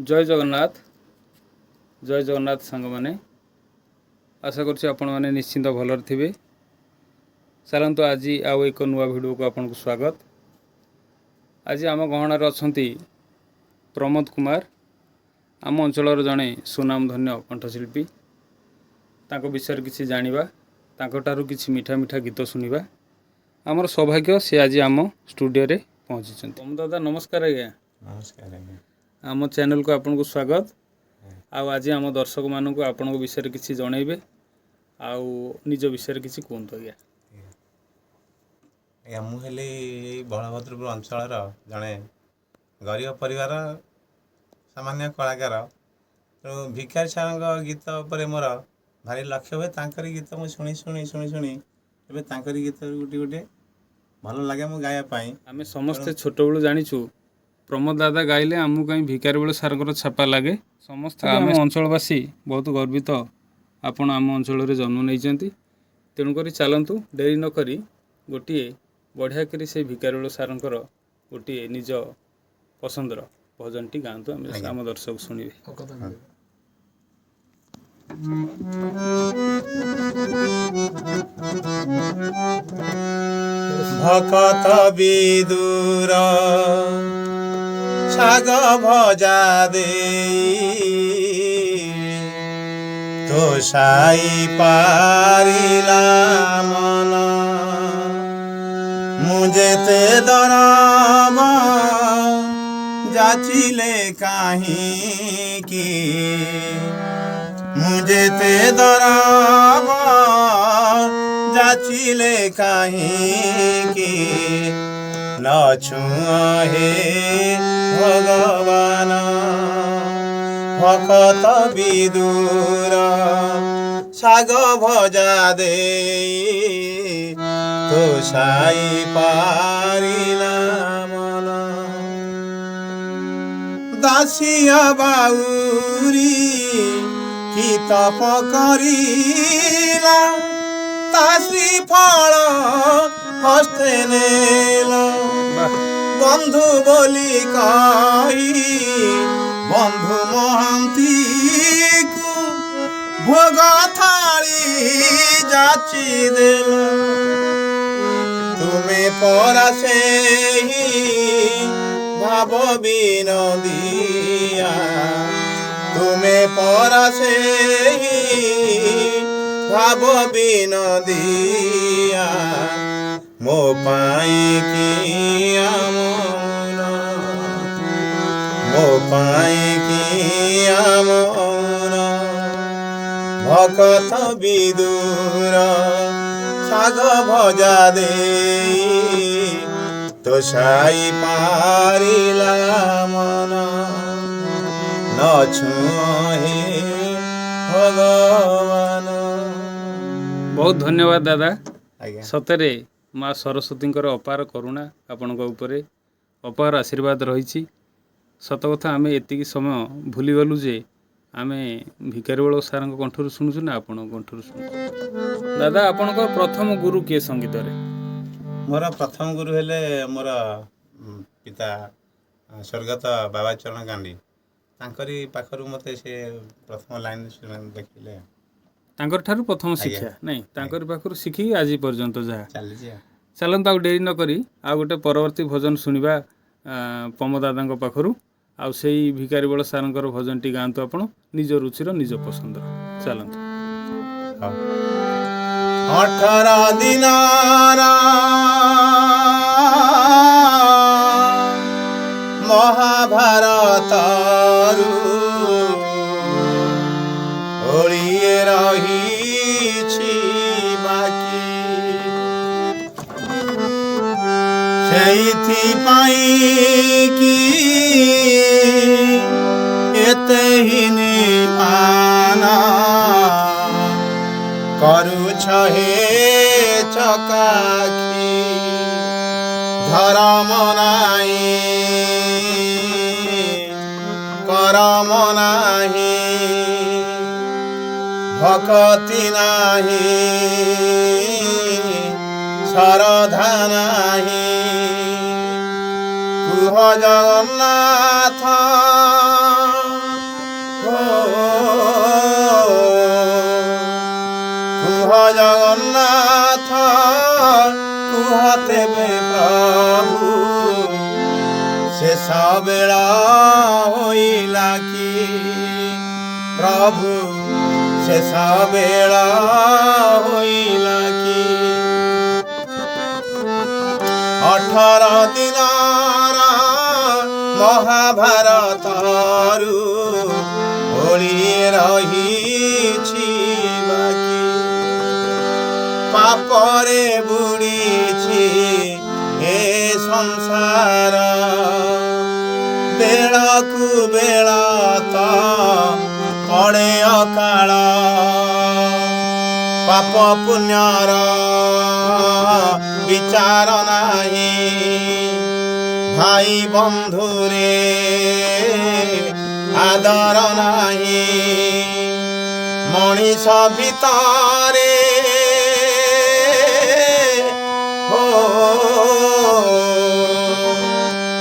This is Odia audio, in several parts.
जय जगन्नाथ सांग मैंने आशा करुँच आपण मैंने निश्चिंत भलर थे। चलतु आज आउ एक नुआ भिडियो को आपन को स्वागत। आज आम गहणार अच्छा प्रमोद कुमार आम अंचल जड़े सुनामधन्य कंठशिल्पी तांको विषय किसी जानिबा तांको किसी मीठा मीठा गीत शुणा आमर सौभाग्य से आज आम स्टूडियो रे पहुँची। दादा नमस्कार आज्ञा। नमस्कार आज्ञा। आम चैनल को आपन को स्वागत। आज आम दर्शक मान को आपण विषय किसी जनइबे आउ निज विषय किसी कहतु आज्ञा। आज्ञा मुझे बलभद्रपुर अंचल जड़े गरीब परिवार सामान्य कलाकार तो भिखारी सार गीत पर मोर भारी लक्ष्य हुए। तांकरी गीत मुझे शुणी शुणी शुणी शुणी ए तांकरी गीत गोटे गोटे भल लगे मु गायापाई। आम समस्ते छोट बेलू जाचु प्रमोद दादा गाइले आमको कहीं भिखारी बेलू सार छापा लगे। समस्त आम अंचलवासी बहुत गर्वित आपण आम अंचल जन्म नहीं। तेणुक चलतु डेरी नक गोटे बढ़िया करी से भिखारी बेलू सार गोटे निज पसंदर भजन टी गाँतु आम दर्शक शुणे। भकत विदुर साग भजा दे तो साई पारिला मन मुझे ते दरब जाचिले काहीं की मुझे ते दरब जाचिले काहीं की न छुए भगवान भकत विदुर साग भजा दे तो साई पारिला मन दासिया बाउरी की तप करिला ताश्री फल हस्ते नेला बंधु बोली कही बंधु महांती को भोग थाली जाची देला तुम्हें परा से ही भाव विनोदिया तुम्हें परा से ही भाव विनोदिया मो पाई किया मौन मो पाई किया मौन भकत विदुर साग भजा दे तो साई पारिला मन न छुए भगवान। बहुत धन्यवाद दादा। सतरे माँ सरस्वती अपार करुणा आपण उपरे अपार आशीर्वाद रही। सत कथा आम एति समय भूलीगलु जे आम भिखारी बेल सार कंठर शुणुचु ना आपण कंठर शुणु। दादा आपण प्रथम गुरु किए संगीत रे? मोर प्रथम गुरु हेले मोर पिता स्वर्गत बाबा चरण गांधी तांकरी पाखरु मते से प्रथम लाइन देखिले तांकर ठारू प्रथम शिक्षा नहीं तांकर पाखरु शिखी आज पर्यंत जहा चली चलत आ डेरी न करी आ गोटे परवर्ती भजन शुणा प्रमोद दादा पाखरु आ सेई भिखारी बेल सारंकर भजन टी गाँतु आपण निज रुचिर निज पसंद चलत। 18 दिन महाभारत ओलिए रही बाकी से कि एते ही निपाना करू छहे चकाखी धर्म नाही करम नाही भक्ति नाही श्रद्धा नाही कुह जगन्नाथ ତେବେ ପ୍ରଭୁ ଶେଷ ବେଳ ହୋଇଲା କି ପ୍ରଭୁ ଶେଷ ବେଳ ହୋଇଲା କି 18 ଦିନର ମହାଭାରତରୁ ଓଳି ରହିଛି ବାକି ପାପରେ ବୁଡ଼ିଛି ଏ ସଂସାର ବେଳକୁ ବେଳ ତ ପଡ଼େ ଅକାଳ ପାପ ପୁଣ୍ୟର ବିଚାର ନାହିଁ ଭାଇ ବନ୍ଧୁରେ ଆଦର ନାହିଁ ମଣିଷ ଭିତରେ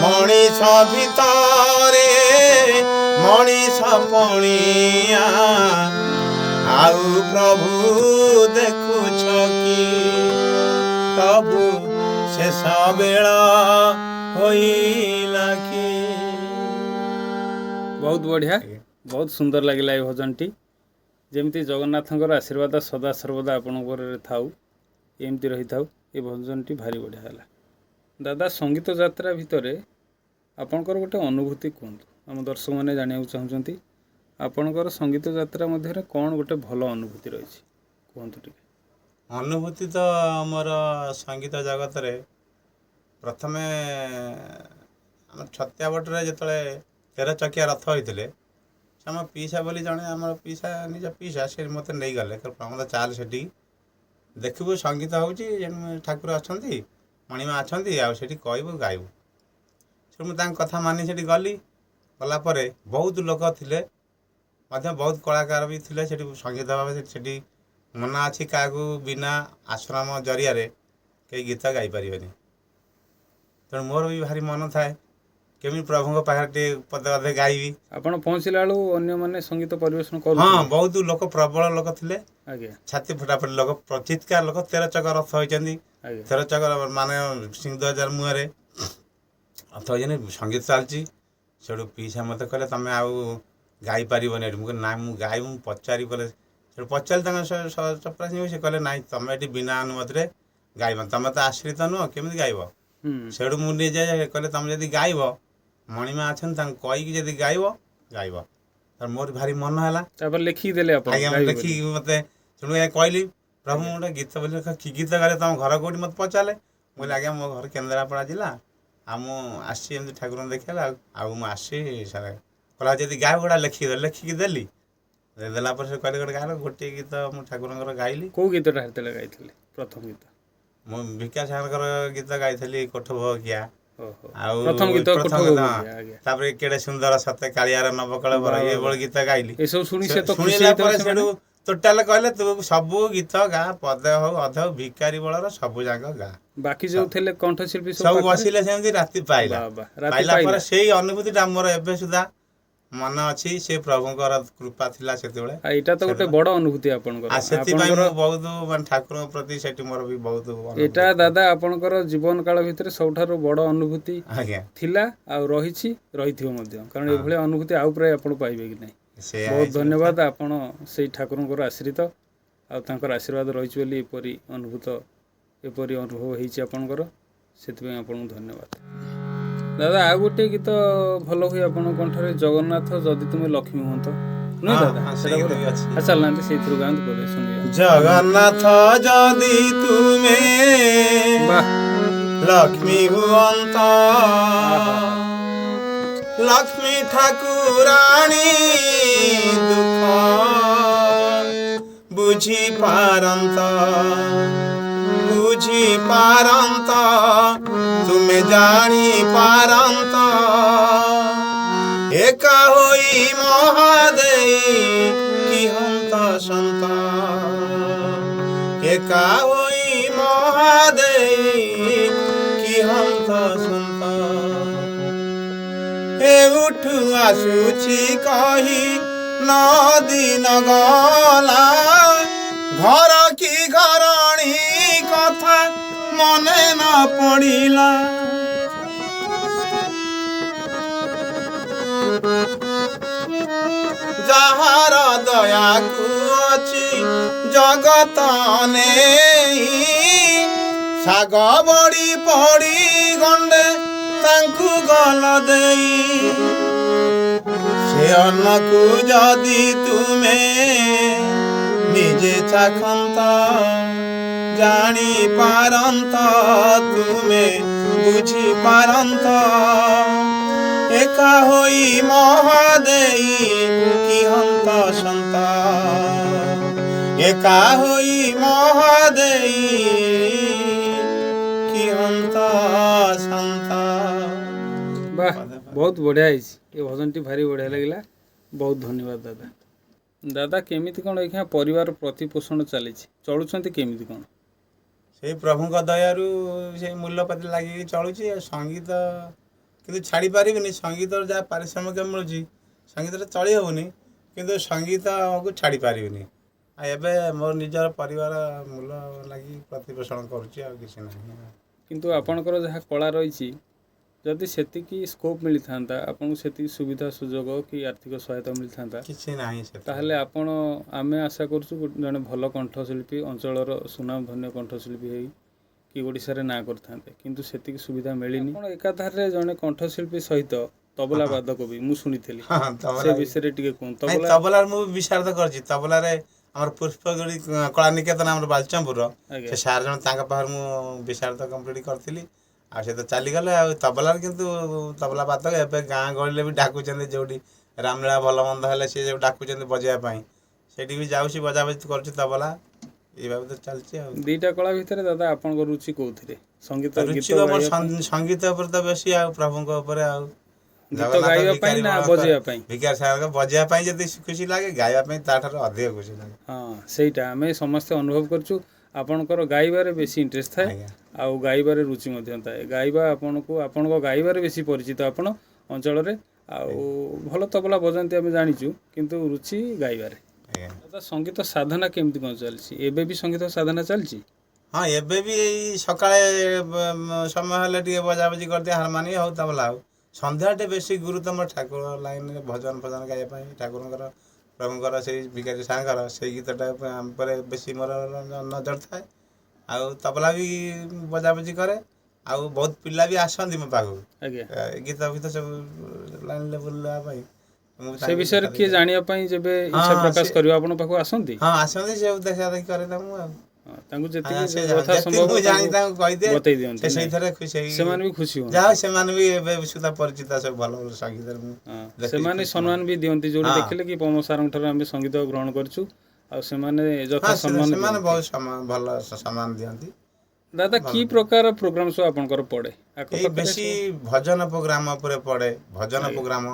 ମଣିଷ ଭିତରେ ମଣିଷ ପଣିଆ ଆଉ ପ୍ରଭୁ ଦେଖୁଛ କି ପ୍ରଭୁ ଶେଷ ବେଳ ହୋଇଲା କି। ବହୁତ ବଢ଼ିଆ, ବହୁତ ସୁନ୍ଦର ଲାଗିଲା ଏ ଭଜନଟି। ଯେମିତି ଜଗନ୍ନାଥଙ୍କର ଆଶୀର୍ବାଦ ସଦା ସର୍ବଦା ଆପଣଙ୍କ ଉପରେ ଥାଉ, ଏମିତି ରହିଥାଉ। ଏ ଭଜନଟି ଭାରି ବଢ଼ିଆ ହେଲା। ଦାଦା, ସଙ୍ଗୀତ ଯାତ୍ରା ଭିତରେ ଆପଣଙ୍କର ଗୋଟେ ଅନୁଭୂତି କୁହନ୍ତୁ। ଆମ ଦର୍ଶକମାନେ ଜାଣିବାକୁ ଚାହୁଁଛନ୍ତି ଆପଣଙ୍କର ସଙ୍ଗୀତ ଯାତ୍ରା ମଧ୍ୟରେ କ'ଣ ଗୋଟେ ଭଲ ଅନୁଭୂତି ରହିଛି, କୁହନ୍ତୁ ଟିକେ। ଅନୁଭୂତି ତ ଆମର ସଙ୍ଗୀତ ଜଗତରେ ପ୍ରଥମେ ଆମ ଛତିଆବଟରେ ଯେତେବେଳେ 13 ଚକିଆ ରଥ ହୋଇଥିଲେ, ସେ ଆମ ପିଇସା ବୋଲି ଜଣେ ଆମର ପିଇସା, ନିଜ ପିଇସା, ସେ ମୋତେ ନେଇଗଲେ। ପ୍ରମୋଦ ଚାଲ ସେଠିକି ଦେଖିବୁ ସଙ୍ଗୀତ ହେଉଛି, ଠାକୁର ଅଛନ୍ତି, ମଣିମା ଅଛନ୍ତି, ଆଉ ସେଠି କହିବୁ ଗାଇବୁ। ସେ ମୁଁ ତାଙ୍କ କଥା ମାନି ସେଠି ଗଲି। ଗଲା ପରେ ବହୁତ ଲୋକ ଥିଲେ, ମଧ୍ୟ ବହୁତ କଳାକାର ବି ଥିଲେ ସେଠି ସଙ୍ଗୀତ ଭାବେ। ସେଠି ମନା ଅଛି କାହାକୁ ବିନା ଆଶ୍ରମ ଜରିଆରେ କେହି ଗୀତ ଗାଇପାରିବେନି। ତେଣୁ ମୋର ବି ଭାରି ମନ ଥାଏ କେମିତି ପ୍ରଭୁଙ୍କ ପାଖରେ ଟିକେ ପଦେ ଅଧେ ଗାଇବି। ଆପଣ ପହଞ୍ଚିଲା ବେଳୁ ଅନ୍ୟମାନେ ସଙ୍ଗୀତ ପରିବେଷଣ କରୁ? ହଁ, ବହୁତ ଲୋକ, ପ୍ରବଳ ଲୋକ ଥିଲେ। ଆଜ୍ଞା, ଛାତି ଫଟାଫଟି ଲୋକ, ଚିତ୍କାର ଲୋକ। 13 ଚକ ରଥ ହୋଇଛନ୍ତି। 13 ଚକ ମାନେ ସିଂହଦ୍ୱାର ମୁହଁରେ ରଥ ହୋଇଛନ୍ତି, ସଙ୍ଗୀତ ଚାଲିଛି। ସେଠୁ ପିଇସା ମୋତେ କହିଲେ ତମେ ଆଉ ଗାଇପାରିବନି ଏଠି। ମୁଁ କହିଲି ନାଇଁ ମୁଁ ଗାଇବି। ମୁଁ ପଚାରି କଲେ, ସେଠୁ ପଚାରିଲି ତାଙ୍କ ଚପରାସି, ସେ କହିଲେ ନାଇଁ ତମେ ଏଠି ବିନା ଅନୁମତିରେ ଗାଇବ, ତମେ ତ ଆଶ୍ରିତ ନୁହଁ, କେମିତି ଗାଇବ। ସେଠୁ ମୁଁ ନିଜେ କହିଲେ ତମେ ଯଦି ଗାଇବ, ମଣିମା ଅଛନ୍ତି, ତାଙ୍କୁ କହିକି ଯଦି ଗାଇବ ଗାଇବ। ମୋର ଭାରି ମନ ହେଲା। ତାପରେ ଲେଖିକି ଦେଲେ ଆପଣ? ଆଜ୍ଞା, ଲେଖିକି ମୋତେ ଶୁଣୁ କହିଲି ପ୍ରଭୁ ମୁଁ ଗୋଟେ ଗୀତ ବୋଲି, କି ଗୀତ ଗାଇଲେ, ତମ ଘର କୋଉଠି ମୋତେ ପଚାରିଲେ। ମୁଁ କହିଲି ଆଜ୍ଞା ମୋ ଘର କେନ୍ଦ୍ରାପଡ଼ା ଜିଲ୍ଲା, ଆଉ ମୁଁ ଆସିଛି ଏମିତି ଠାକୁରଙ୍କୁ ଦେଖିବା ଆଉ ମୁଁ ଆସିଛି ସାର୍। କହିଲା ଯଦି ଗାଇବ ଗୋଟା ଲେଖିକି ଦେଲି। ଲେଖିକି ଦେଲି, ଦେଲା ପରେ ସେ କହିଲେ ଗୋଟେ ଗାଇଲ। ଗୋଟିଏ ଗୀତ ମୁଁ ଠାକୁରଙ୍କର ଗାଇଲି। କେଉଁ ଗୀତଟା ସେତେବେଳେ ଗାଇଥିଲେ? ପ୍ରଥମ ଗୀତ ମୁଁ ବିକାଶ ସାରଙ୍କର ଗୀତ ଗାଇଥିଲି, କୋଠ ଭଗିଆ। ଆଉ ପ୍ରଥମ ଗୀତ କୋଠ ଭଗିଆ। ତାପରେ କେଡ଼େ ସୁନ୍ଦର ସତେ କାଳିଆର ନବକଳେବର, ଏଇଭଳି ଗୀତ ଗାଇଲି। ଏସବୁ ଶୁଣିଲା ପରେ ସେଠୁ ଟୋଟାଲ କହିଲେ ତୁ ସବୁ ଗୀତ ଗା, ପଦେ ହଉ ଅଧେ ହଉ, ଭିକାରୀ ବଳର ସବୁ ଯାକ ଗା। ବାକି ଯୋଉ ଥିଲେ କଣ୍ଠଶିଳ୍ପୀ ସବୁ ବସିଲେ ସେମିତି। ରାତି ପାଇଲା ପରେ ସେଇ ଅନୁଭୂତିଟା ମୋର ଏବେ ସୁଦ୍ଧା ମନେ ଅଛି। ସେ ପ୍ରଭୁଙ୍କର କୃପା ଥିଲା ସେତେବେଳେ। ଏଇଟା ତ ଗୋଟେ ବଡ଼ ଅନୁଭୂତି ଆପଣଙ୍କର। ସେଥିପାଇଁ ମୁଁ ବହୁତ ମାନେ ଠାକୁରଙ୍କ ପ୍ରତି ସେଠି ମୋର ବି ବହୁତ। ଏଇଟା ଦାଦା ଆପଣଙ୍କର ଜୀବନ କାଳ ଭିତରେ ସବୁଠାରୁ ବଡ଼ ଅନୁଭୂତି ଆଜ୍ଞା ଥିଲା, ଆଉ ରହିଛି, ରହିଥିବ ମଧ୍ୟ। କାରଣ ଏଭଳିଆ ଅନୁଭୂତି ଆଉ ପ୍ରାୟ ଆପଣ ପାଇବେ କି ନାହିଁ। ସେଇଆ ବହୁତ ଧନ୍ୟବାଦ। ଆପଣ ସେଇ ଠାକୁରଙ୍କର ଆଶ୍ରିତ, ଆଉ ତାଙ୍କର ଆଶୀର୍ବାଦ ରହିଛି ବୋଲି ଏପରି ଅନୁଭବ ହେଇଛି ଆପଣଙ୍କର। ସେଥିପାଇଁ ଆପଣଙ୍କୁ ଧନ୍ୟବାଦ। ଦାଦା, ଆଉ ଗୋଟିଏ ଗୀତ ଭଲ ହୁଏ ଆପଣଙ୍କ କଣ୍ଠରେ, ଜଗନ୍ନାଥ ଯଦି ତୁମେ ଲକ୍ଷ୍ମୀ ହୁଅନ୍ତ, ନୁହେଁ ଦାଦା? ଚାଲୁନାହାନ୍ତି ସେଇଥିରୁ ଗାଆନ୍ତୁ, ପରେ ଶୁଣିବା। ଜଗନ୍ନାଥ ଯଦି ତୁମେ ଲକ୍ଷ୍ମୀ ହୁଅନ୍ତ, ଲକ୍ଷ୍ମୀ ଠାକୁରାଣୀ ଦୁଃଖ ବୁଝିପାରନ୍ତ, ତୁମେ ଜାଣିପାରନ୍ତ, ଏକା ହୋଇ ମହାଦେଇ କି ହନ୍ତ ସନ୍ତ, ଏକା ହୋଇ ମହାଦେଇ କି ହନ୍ତ ସନ୍ତ। ଏଉଠୁ ଆସୁଛି କହି 9 ଦିନ ଗଲା, ଘର କି ଘରଣୀ କଥା ମନେ ନ ପଡ଼ିଲା ଯାହାର ଦୟାକୁ ଅଛି ଜଗତ ନେଇ ଶାଗ ବଡ଼ି ପଡ଼ି ଗଣ୍ଡେ ତାଙ୍କୁ ଗଲ ଦେଇ ସେ ଅନ୍ନକୁ ଯଦି ତୁମେ ନିଜେ ଚାଖନ୍ତ ଜାଣିପାରନ୍ତ ତୁମେ ବୁଝିପାରନ୍ତ ଏକା ହୋଇ ମହାଦେଇ କି ହନ୍ତ ସନ୍ତ ଏକା ହୋଇ ମହାଦେଇ କି ହନ୍ତ ସନ୍ତ। ବାহ ବହୁତ ବଢ଼ିଆ ହେଇଛି ଏ ଭଜନଟି ଭାରି ବଢ଼ିଆ ଲାଗିଲା। ବହୁତ ଧନ୍ୟବାଦ ଦାଦା। ଦାଦା କେମିତି କ'ଣ ଏଇକ୍ଷିଣା ପରିବାର ପ୍ରତିପୋଷଣ ଚାଲିଛି, ଚଳୁଛନ୍ତି କେମିତି କ'ଣ? ସେଇ ପ୍ରଭୁଙ୍କ ଦୟାରୁ ସେଇ ମୂଲ୍ୟପାତି ଲାଗିକି ଚଳୁଛି। ଆଉ ସଙ୍ଗୀତ କିନ୍ତୁ ଛାଡ଼ି ପାରିବିନି। ସଙ୍ଗୀତର ଯାହା ପାରିଶ୍ରମିକ ମିଳୁଛି ସଙ୍ଗୀତରେ ଚଳି ହେଉନି, କିନ୍ତୁ ସଙ୍ଗୀତକୁ ଛାଡ଼ି ପାରିବିନି। ଆଉ ଏବେ ମୋର ନିଜର ପରିବାର ମୂଲ ଲାଗି ପ୍ରତିପୋଷଣ କରୁଛି, ଆଉ କିଛି ନାହିଁ। କିନ୍ତୁ ଆପଣଙ୍କର ଯାହା କଳା ରହିଛି, ଯଦି ସେତିକି ସ୍କୋପ୍ ମିଳିଥାନ୍ତା, ଆପଣଙ୍କୁ ସେତିକି ସୁବିଧା ସୁଯୋଗ କି ଆର୍ଥିକ ସହାୟତା ମିଳିଥାନ୍ତା, କିଛି ନାହିଁ ସେଟା। ତାହେଲେ ଆପଣ ଆମେ ଆଶା କରୁଛୁ ଜଣେ ଭଲ କଣ୍ଠଶିଳ୍ପୀ, ଅଞ୍ଚଳର ସୁନାମଧନ୍ୟ କଣ୍ଠଶିଳ୍ପୀ ହେଇ କି ଓଡ଼ିଶାରେ ନାଁ କରିଥାନ୍ତେ। କିନ୍ତୁ ସେତିକି ସୁବିଧା ମିଳିନି। ଆପଣ ଏକାଧାରରେ ଜଣେ କଣ୍ଠଶିଳ୍ପୀ ସହିତ ତବଲା ବାଦକ ବି ମୁଁ ଶୁଣିଥିଲି, ସେ ବିଷୟରେ ଟିକେ କୁହନ୍ତୁ। ତବଲାରେ ମୁଁ ବିଶାରଦ କରିଛି। ତବଲାରେ ଆମର ପୁଷ୍ପଗିରି କଳାନିକେତନ ଆମର ବାଲଚମ୍ପୁର ସେ ସାର୍ ଜଣେ ତାଙ୍କ ପାଖରେ ମୁଁ ବିଶାରଦ କମ୍ପ୍ଲିଟ୍ କରିଥିଲି। ଆଉ ସେ ତ ଚାଲିଗଲେ। ଆଉ ତବଲାରେ କିନ୍ତୁ ତବଲା ବାଦକ ଏବେ ଗାଁ ଗହଳିରେ ବି ଡାକୁଛନ୍ତି, ଯେଉଁଠି ରାମଲୀଳା ଭଲ ମନ୍ଦ ହେଲେ ସିଏ ଯେଉଁ ଡାକୁଛନ୍ତି ବଜାଇବା ପାଇଁ, ସେଇଠି ବି ଯାଉଛି, ବଜାବଜି କରୁଛି ତବଲା। ଏଇ ଭାବେ ତ ଚାଲିଛି। ଆଉ ଦୁଇଟା କଳା ଭିତରେ ଦାଦା ଆପଣଙ୍କ ରୁଚି କୋଉଥିରେ? ସଙ୍ଗୀତ, ରୁଚି ମୋର ସଙ୍ଗୀତ ଉପରେ ତ ବେଶୀ, ଆଉ ପ୍ରଭୁଙ୍କ ଉପରେ। ଆଉ ଗୀତ ଗାଇବା ପାଇଁ ନା ବଜେଇବା ପାଇଁ? ଭିକାରୀ ସାରଙ୍କ ବଜେଇବା ପାଇଁ ଯଦି ଖୁସି ଲାଗେ, ଗାଇବା ପାଇଁ ତାଠାରୁ ଅଧିକ ଖୁସି ଲାଗେ। ହଁ, ସେଇଟା ଆମେ ସମସ୍ତେ ଅନୁଭବ କରୁଛୁ। ଆପଣଙ୍କର ଗାଇବାରେ ବେଶୀ ଇଣ୍ଟରେଷ୍ଟ ଥାଏ, ଆଜ୍ଞା। ଆଉ ଗାଇବାରେ ରୁଚି ମଧ୍ୟ ଥାଏ। ଗାଇବା ଆପଣଙ୍କ ଗାଇବାରେ ବେଶୀ ପରିଚିତ ଆପଣ ଅଞ୍ଚଳରେ। ଆଉ ଭଲ ତବଲା ବଜାନ୍ତି ଆମେ ଜାଣିଛୁ, କିନ୍ତୁ ରୁଚି ଗାଇବାରେ। ଦାଦା ସଙ୍ଗୀତ ସାଧନା କେମିତି କ'ଣ ଚାଲିଛି? ଏବେ ବି ସଙ୍ଗୀତ ସାଧନା ଚାଲିଛି? ହଁ, ଏବେ ବି ଏଇ ସକାଳେ ସମୟ ହେଲେ ଟିକେ ବଜାବଜି କରିଦିଏ, ହାରମାନିୟମ ହଉ ତବଲା ହଉ। ସନ୍ଧ୍ୟାଟେ ବେଶୀ ଗୁରୁତ୍ୱ ମୋର ଠାକୁର ଲାଇନରେ ଭଜନ ଫଜନ ଗାଇବା ପାଇଁ, ଠାକୁରଙ୍କର ପ୍ରଭୁଙ୍କର ସେଇ ଭିକାରୀ ସାଙ୍ଗର ସେଇ ଗୀତଟା ଉପରେ ବେଶୀ ମୋର ନଜର ଥାଏ। ଆଉ ତବଲା ବି ବଜାବଜି କରେ। ଆଉ ବହୁତ ପିଲା ବି ଆସନ୍ତି ମୋ ପାଖକୁ, ଆଜ୍ଞା, ଗୀତ ଫୀତ ସବୁ ଲାଇନରେ ବୁଲିବା ପାଇଁ। ସେ ବିଷୟରେ କିଏ ଜାଣିବା ପାଇଁ ଯେବେ ଇଚ୍ଛା ପ୍ରକାଶ କରିବ ଆପଣଙ୍କ ପାଖକୁ ଆସନ୍ତି? ହଁ, ଆସନ୍ତି। ସେ ଦେଖା ଦେଖି କରେ ତାଙ୍କୁ। ଆଉ ତାଙ୍କୁ ଯେତିକି ଯେତିକି ସମ୍ଭବ ମୁଁ ଜାଣି ତାଙ୍କୁ କହିଦିଏ, ବତେଇ ଦିଅନ୍ତି, ସେ ସେଇଥିରେ ଖୁସି ହେଇ ସେମାନେ ବି ଖୁସି ହୁଅନ୍ତି। ଯାହା ସେମାନେ ବି ଏବେ ସୁଦ୍ଧା ପରିଚିତ, ସବୁ ଭଲ ଭଲ ସଙ୍ଗୀତରେ ମୁଁ ସେମାନେ ସମ୍ମାନ ବି ଦିଅନ୍ତି, ଯୋଉଠି ଦେଖିଲେ କି ପମ ସାରଙ୍କ ଠାରୁ ଆମେ ସଙ୍ଗୀତ ଗ୍ରହଣ କରିଛୁ, ଆଉ ସେମାନେ ଯଥା ସମ୍ମାନ ସେମାନେ ବହୁତ ଭଲ ସମ୍ମାନ ଦିଅନ୍ତି। ଦାଦା କି ପ୍ରକାର ପ୍ରୋଗ୍ରାମ ସବୁ ଆପଣଙ୍କର ପଡ଼େ? ଏଇ ବେଶୀ ଭଜନ ପ୍ରୋଗ୍ରାମ ଉପରେ ପଡ଼େ। ଭଜନ ପ୍ରୋଗ୍ରାମ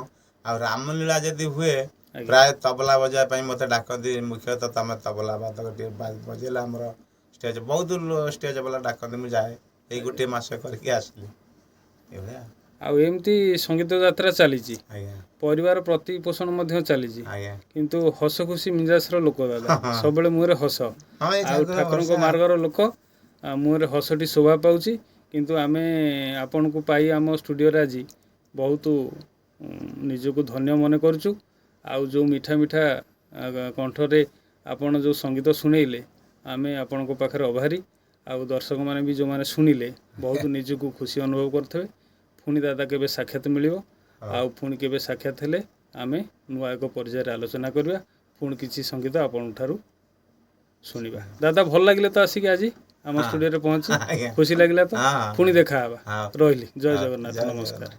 ଆଉ ରାମଲୀଳା ଯଦି ହୁଏ, ପ୍ରାୟ ତବଲା ବଜାଇବା ପାଇଁ ମୋତେ ଡାକନ୍ତି। ମୁଖ୍ୟତଃ ତମେ ତବଲା ବାଦକ ଟିକେ ବଜେଇଲେ ଆମର ଷ୍ଟେଜ୍, ବହୁତ ଷ୍ଟେଜ୍ ବାଲା ଡାକନ୍ତି। ମୁଁ ଯାଏ, ଏଇ ଗୋଟିଏ ମାସ କରିକି ଆସିଲି ଏଇଭଳିଆ। ଆଉ ଏମିତି ସଙ୍ଗୀତ ଯାତ୍ରା ଚାଲିଛି, ଆଜ୍ଞା, ପରିବାର ପ୍ରତିପୋଷଣ ମଧ୍ୟ ଚାଲିଛି। ଆଜ୍ଞା, କିନ୍ତୁ ହସ ଖୁସି ମିଜାଜର ଲୋକ ଦାଦା, ସବୁବେଳେ ମୁହଁରେ ହସ। ଆଉ ଠାକୁରଙ୍କ ମାର୍ଗର ଲୋକ, ମୁହଁରେ ହସଟି ଶୋଭା ପାଉଛି। କିନ୍ତୁ ଆମେ ଆପଣଙ୍କୁ ପାଇ ଆମ ଷ୍ଟୁଡ଼ିଓରେ ଆଜି ବହୁତ ନିଜକୁ ଧନ୍ୟ ମନେ କରୁଛୁ। ଆଉ ଯେଉଁ ମିଠା ମିଠା କଣ୍ଠରେ ଆପଣ ଯେଉଁ ସଙ୍ଗୀତ ଶୁଣେଇଲେ, ଆମେ ଆପଣଙ୍କ ପାଖରେ ଅଭାରୀ। ଆଉ ଦର୍ଶକମାନେ ବି ଯେଉଁମାନେ ଶୁଣିଲେ ବହୁତ ନିଜକୁ ଖୁସି ଅନୁଭବ କରୁଥିବେ। ପୁଣି ଦାଦା କେବେ ସାକ୍ଷାତ ମିଳିବ, ଆଉ ପୁଣି କେବେ ସାକ୍ଷାତ ହେଲେ ଆମେ ନୂଆ ଏକ ପର୍ଯ୍ୟାୟରେ ଆଲୋଚନା କରିବା, ପୁଣି କିଛି ସଙ୍ଗୀତ ଆପଣଙ୍କ ଠାରୁ ଶୁଣିବା। ଦାଦା ଭଲ ଲାଗିଲେ ତ ଆସିକି ଆଜି ଆମ ଷ୍ଟୁଡ଼ିଓରେ ପହଞ୍ଚି? ଖୁସି ଲାଗିଲା ତ? ପୁଣି ଦେଖା ହେବା। ରହିଲି, ଜୟ ଜଗନ୍ନାଥ, ନମସ୍କାର।